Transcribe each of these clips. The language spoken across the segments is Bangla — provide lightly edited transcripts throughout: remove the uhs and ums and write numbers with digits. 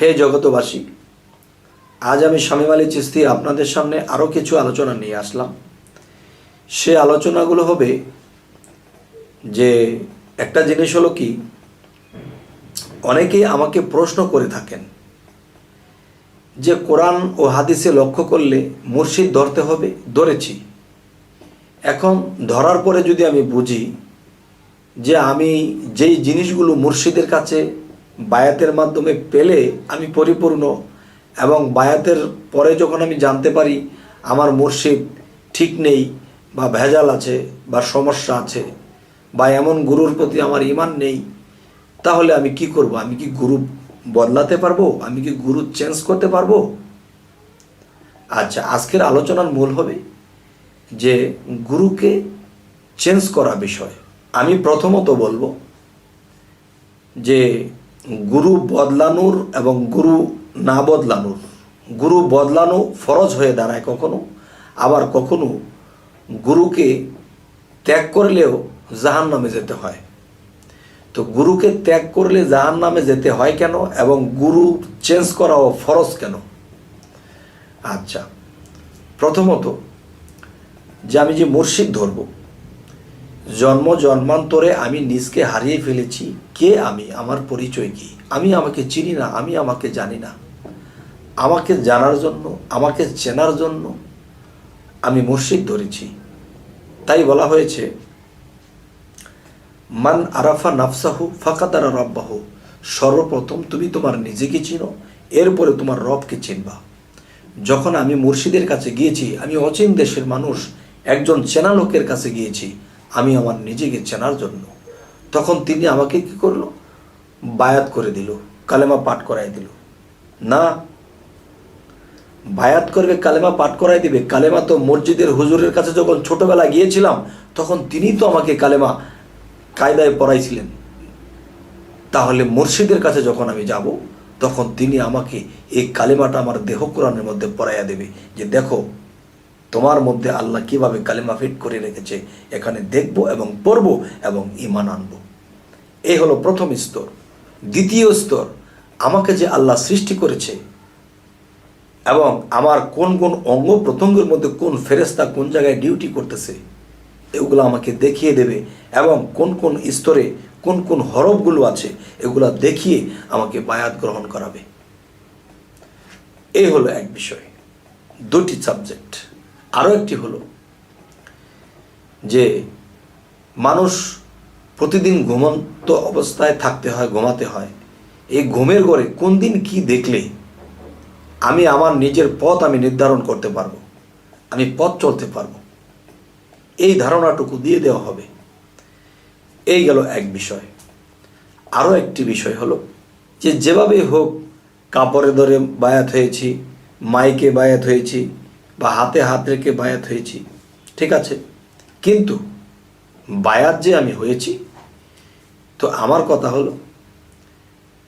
হে জগতবাসী, আজ আমি শামীম আলী চিশতি আপনাদের সামনে আরও কিছু আলোচনা নিয়ে আসলাম। সে আলোচনাগুলো হবে যে একটা জিনিস হলো কি, অনেকেই আমাকে প্রশ্ন করে থাকেন যে কোরআন ও হাদিসে লক্ষ্য করলে মুর্শিদ ধরতে হবে। ধরেছি। এখন ধরার পরে যদি আমি বুঝি যে আমি যেই জিনিসগুলো মুর্শিদের কাছে বায়াতের মাধ্যমে পেলে আমি পরিপূর্ণ, এবং বায়াতের পরে যখন আমি জানতে পারি আমার মুর্শিদ ঠিক নেই বা ভেজাল আছে বা সমস্যা আছে বা এমন গুরুর প্রতি আমার ঈমান নেই, তাহলে আমি কি করব? আমি কি গুরু বদলাতে পারবো? আমি কি গুরু চেঞ্জ করতে পারবো? আচ্ছা, আজকের আলোচনার মূল হবে যে গুরুকে চেঞ্জ করা বিষয়। আমি প্রথমত বলবো যে গুরু বদলানোর এবং গুরু না বদলানোর, গুরু বদলানো ফরজ হয়ে দাঁড়ায় কখনো, আবার কখনো গুরুকে ত্যাগ করলেও জাহান্নামে যেতে হয়। তো গুরুকে ত্যাগ করলে জাহান্নামে যেতে হয় কেন, এবং গুরু চেঞ্জ করাও ফরজ কেন? আচ্ছা, প্রথমত যে আমি যে মুর্শিদ ধরব, জন্ম জন্মান্তরে আমি নিজকে হারিয়ে ফেলেছি। কে আমি? আমার পরিচয় কি? আমি আমাকে চিনি না, আমি আমাকে জানি না। আমাকে জানার জন্য, আমাকে চেনার জন্য আমি মুর্শিদ ধরেছি। তাই বলা হয়েছে, মান আরাফা নাফসাহু ফাকাদারা রব্বাহু। সর্বপ্রথম তুমি তোমার নিজেকে চিনো, এরপরে তোমার রবকে চিনবা। যখন আমি মুর্শিদের কাছে গিয়েছি, আমি অচিন দেশের মানুষ, একজন চেনা লোকের কাছে গিয়েছি আমি আমার নিজেকে চেনার জন্য, তখন তিনি আমাকে কি করলো? বায়াত করে দিল, কালেমা পাঠ করাই দিল। না, বায়াত করবে, কালেমা পাঠ করাই দিবে? কালেমা তো মসজিদের হুজুরের কাছে যখন ছোটবেলা গিয়েছিলাম তখন তিনি তো আমাকে কালেমা কায়দায় পড়াইছিলেন। তাহলে মুর্শিদের কাছে যখন আমি যাব তখন তিনি আমাকে এই কালেমাটা আমার দেহ কোরআনের মধ্যে পড়াইয়া দেবে, যে দেখো তোমার মধ্যে আল্লাহ কিভাবে কালেমা ফিট করে রেখেছে, এখানে দেখব এবং পড়ব এবং ঈমান আনব। এই হলো প্রথম স্তর। দ্বিতীয় স্তর, আমাকে যে আল্লাহ সৃষ্টি করেছে এবং আমার কোন কোন অঙ্গ প্রত্যঙ্গের মধ্যে কোন ফেরেশতা কোন জায়গায় ডিউটি করতেছে, এগুলো আমাকে দেখিয়ে দেবে, এবং কোন কোন স্তরে কোন কোন হরফগুলো আছে এগুলো দেখিয়ে আমাকে বায়াত গ্রহণ করাবে। এই হলো এক বিষয়, দুটি সাবজেক্ট। আরও একটি হলো যে মানুষ প্রতিদিন ঘুমন্ত অবস্থায় থাকতে হয়, ঘুমাতে হয়। এই ঘুমের ঘরে কোন দিন কি দেখলে আমি আমার নিজের পথ আমি নির্ধারণ করতে পারবো, আমি পথ চলতে পারবো, এই ধারণাটুকু দিয়ে দেওয়া হবে। এই গেল এক বিষয়। আরও একটি বিষয় হলো যে যেভাবে হোক কাপড়ে ধরে বায়াত হয়েছি, মাইকে বায়াত হয়েছি, বা হাতে হাত রেখে বায়াত হয়েছি, ঠিক আছে, কিন্তু বায়াত যে আমি হয়েছি, তো আমার কথা হলো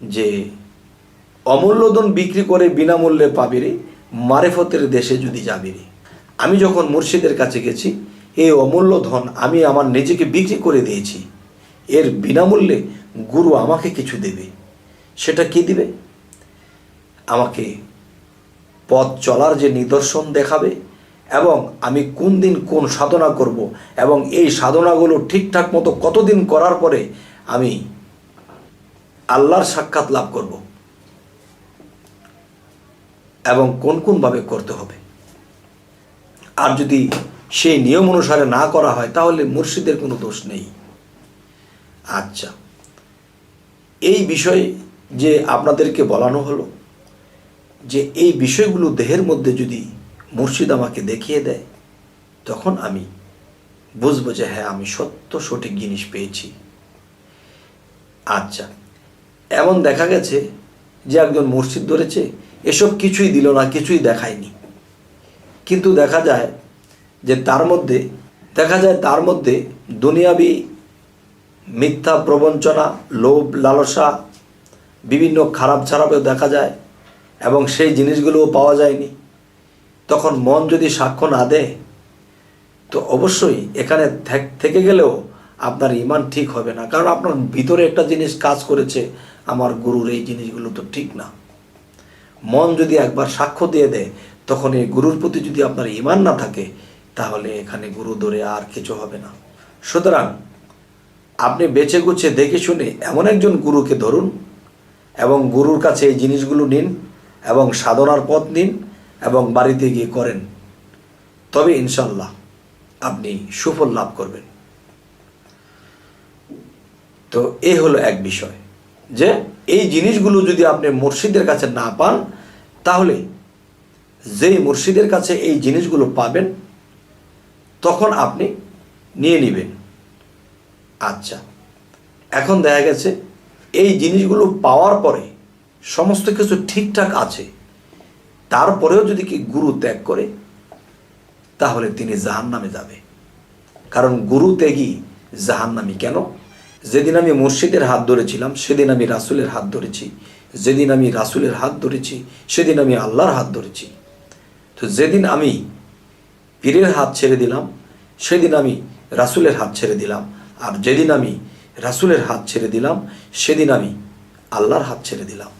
যে অমূল্য ধন বিক্রি করে বিনামূল্যে পাবি রে, মারেফতের দেশে যদি যাবি রে। আমি যখন মুর্শিদের কাছে গেছি, এই অমূল্য ধন আমি আমার নিজেকে বিক্রি করে দিয়েছি, এর বিনামূল্যে গুরু আমাকে কিছু দেবে। সেটা কি দিবে? আমাকে পথ চলার যে নিদর্শন দেখাবে, এবং আমি কোন দিন কোন সাধনা করব, এবং এই সাধনাগুলো ঠিকঠাক মতো কতদিন করার পরে আমি আল্লাহর সাক্ষাৎ লাভ করব, এবং কোন কোনভাবে করতে হবে। আর যদি সেই নিয়ম অনুসারে না করা হয় তাহলে মুর্শিদের কোনো দোষ নেই। আচ্ছা, এই বিষয় যে আপনাদেরকে বলানো হলো, যে এই বিষয়গুলো দেহের মধ্যে যদি মুর্শিদ আমাকে দেখিয়ে দেয়, তখন আমি বুঝবো যে হ্যাঁ, আমি সঠিক জিনিস পেয়েছি। আচ্ছা, এমন দেখা গেছে যে একজন মুর্শিদ ধরেছে, এসব কিছুই দিল না, কিছুই দেখায়নি, কিন্তু দেখা যায় তার মধ্যে দুনিয়াবি মিথ্যা প্রবঞ্চনা, লোভ লালসা, বিভিন্ন খারাপ ছাড়াবেও দেখা যায়, এবং সেই জিনিসগুলোও পাওয়া যায়নি। তখন মন যদি সাক্ষ্য না দেয়, তো অবশ্যই এখানে থেকে গেলেও আপনার ঈমান ঠিক হবে না, কারণ আপনার ভিতরে একটা জিনিস কাজ করেছে, আমার গুরুর এই জিনিসগুলো তো ঠিক না। মন যদি একবার সাক্ষ্য দিয়ে দেয়, তখন এই গুরুর প্রতি যদি আপনার ঈমান না থাকে, তাহলে এখানে গুরু ধরে আর কিছু হবে না। সুতরাং আপনি বেছে গুছে দেখে শুনে এমন একজন গুরুকে ধরুন এবং গুরুর কাছে এই জিনিসগুলো নিন এবং সাধনার পথ নিন এবং বাড়িতে গিয়ে করেন, তবে ইনশাল্লাহ আপনি সুফল লাভ করবেন। তো এই হলো এক বিষয়, যে এই জিনিসগুলো যদি আপনি মুর্শিদের কাছে না পান, তাহলে যেই মুর্শিদের কাছে এই জিনিসগুলো পাবেন তখন আপনি নিয়ে নেবেন। আচ্ছা, এখন দেখা গেছে এই জিনিসগুলো পাওয়ার পরে সমস্ত কিছু ঠিকঠাক আছে, তারপরেও যদি কি গুরু ত্যাগ করে, তাহলে তিনি জাহান্নামে যাবে। কারণ গুরু ত্যাগী জাহান্নামী। কেন? যেদিন আমি মুর্শিদের হাত ধরেছিলাম সেদিন আমি রাসূলের হাত ধরেছি, যেদিন আমি রাসূলের হাত ধরেছি সেদিন আমি আল্লাহর হাত ধরেছি। তো যেদিন আমি পীরের হাত ছেড়ে দিলাম সেদিন আমি রাসূলের হাত ছেড়ে দিলাম, আর যেদিন আমি রাসূলের হাত ছেড়ে দিলাম সেদিন আমি আল্লাহর হাত ছেড়ে দিলাম।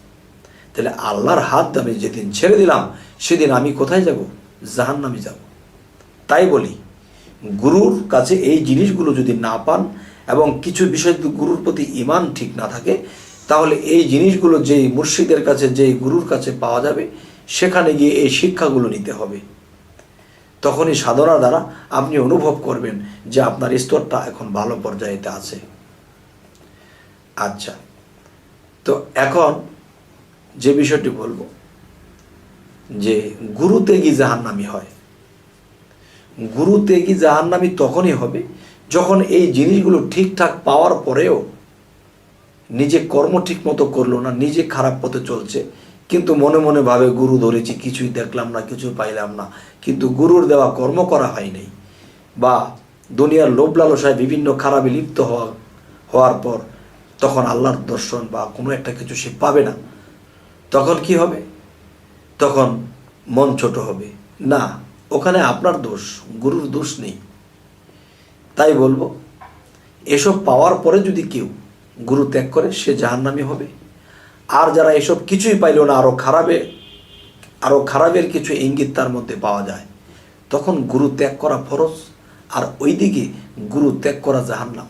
তাহলে আল্লাহর হাত আমি যেদিন ছেড়ে দিলাম সেদিন আমি কোথায় যাব? জাহান্নামে যাব। তাই বলি, গুরুর কাছে এই জিনিসগুলো যদি না পান এবং কিছু বিষয় যদি গুরুর প্রতি ঈমান ঠিক না থাকে, তাহলে এই জিনিসগুলো যেই মুর্শিদের কাছে, যেই গুরুর কাছে পাওয়া যাবে, সেখানে গিয়ে এই শিক্ষাগুলো নিতে হবে। তখনই সাধনার দ্বারা আপনি অনুভব করবেন যে আপনার স্তরটা এখন ভালো পর্যায়েতে আছে। আচ্ছা, তো এখন যে বিষয়টি বলবো, যে গুরু ত্যাগী জাহান্নামী হয়। গুরু ত্যাগী জাহান্নামী তখনই হবে যখন এই জিনিসগুলো ঠিকঠাক পাওয়ার পরেও নিজে কর্ম ঠিক মতো করলো না, নিজে খারাপ পথে চলছে, কিন্তু মনে মনে ভাবে গুরু ধরেছি, কিছুই দেখলাম না, কিছু পাইলাম না, কিন্তু গুরুর দেওয়া কর্ম করা হয় নাই, বা দুনিয়ার লোভ লালসায় বিভিন্ন খারাপে লিপ্ত হওয়ার পর তখন আল্লাহর দর্শন বা কোনো একটা কিছু সে পাবে না। তখন কি হবে? তখন মন ছোট হবে। না, ওখানে আপনার দোষ, গুরুর দোষ নেই। তাই বলবো, এসব পাওয়ার পরে যদি কেউ গুরু ত্যাগ করে, সে জাহান্নামী হবে। আর যারা এসব কিছুই পাইল না, আরো খারাপের কিছু ইঙ্গিত তার মধ্যে পাওয়া যায়, তখন গুরু ত্যাগ করা ফরজ, আর ওইদিকে গুরু ত্যাগ করা জাহান্নাম।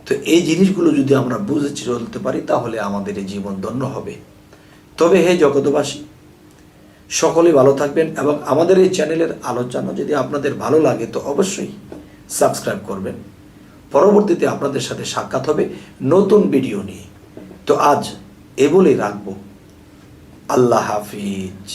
তো এই জিনিসগুলো যদি আমরা বুঝে চলতে পারি, তাহলে আমাদের এই জীবন ধন্য হবে। তবে হে জগতবাসী, সকলেই ভালো থাকবেন, এবং আমাদের এই চ্যানেলের আলোচনা যদি আপনাদের ভালো লাগে তো অবশ্যই সাবস্ক্রাইব করবেন। পরবর্তীতে আপনাদের সাথে সাক্ষাৎ হবে নতুন ভিডিও নিয়ে। তো আজ এ বলেই রাখবো। আল্লাহ হাফিজ।